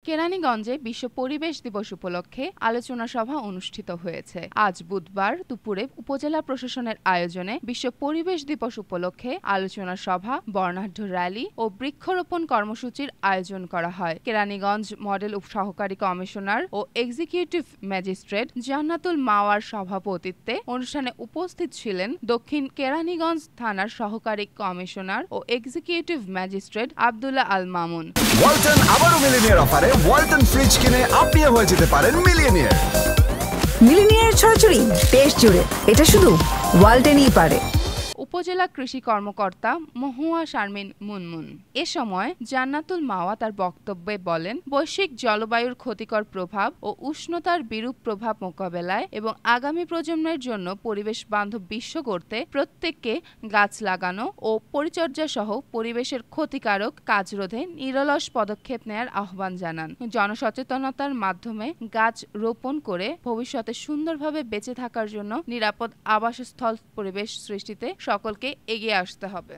কেরানীগঞ্জে বিশ্ব পরিবেশ দিবস উপলক্ষে আলোচনা সভা অনুষ্ঠিত হয়েছে। আজ বুধবার দুপুরে উপজেলা প্রশাসনের আয়োজনে বিশ্ব পরিবেশ দিবস উপলক্ষে আলোচনা সভা, বর্ণাঢ্য র্যালি ও বৃক্ষরোপণ কর্মসূচির আয়োজন করা হয়। কেরানীগঞ্জ মডেল সহকারী কমিশনার ও এক্সিকিউটিভ ম্যাজিস্ট্রেট জান্নাতুল মাওয়ার সভাপতিত্বে অনুষ্ঠানে উপস্থিত ছিলেন দক্ষিণ কেরানীগঞ্জ থানার সহকারী কমিশনার ও এক্সিকিউটিভ ম্যাজিস্ট্রেট আব্দুল্লাহ আল মামুন। ওয়ালটন আবারও মিলিনিয়ার অফারে ওয়ালটন ফ্রিজ কিনে আপনিও হয়ে যেতে পারেন মিলিয়নিয়ার। মিলিনিয়ার ছড়াছড়ি দেশ জুড়ে, এটা শুধু ওয়ালটনই পারে। উপজেলা কৃষি কর্মকর্তা মহুয়া শারমিন মুনমুন এ সময় জান্নাতুল মাওয়া তার বক্তব্যে বলেন, বৈশ্বিক জলবায়ুর ক্ষতিকর প্রভাব ও উষ্ণতার বিরূপ প্রভাব মোকাবেলায় এবং আগামী প্রজন্মের জন্য পরিবেশ বান্ধব বিশ্ব গড়তে প্রত্যেককে গাছ লাগানো ও পরিচর্যা সহ পরিবেশের ক্ষতিকারক কাজ রোধে নিরলস পদক্ষেপ নেয়ার আহ্বান জানান। জনসচেতনতার মাধ্যমে গাছ রোপণ করে ভবিষ্যতে সুন্দরভাবে বেঁচে থাকার জন্য নিরাপদ আবাসস্থল পরিবেশ সৃষ্টিতে সকলকে এগিয়ে আসতে হবে।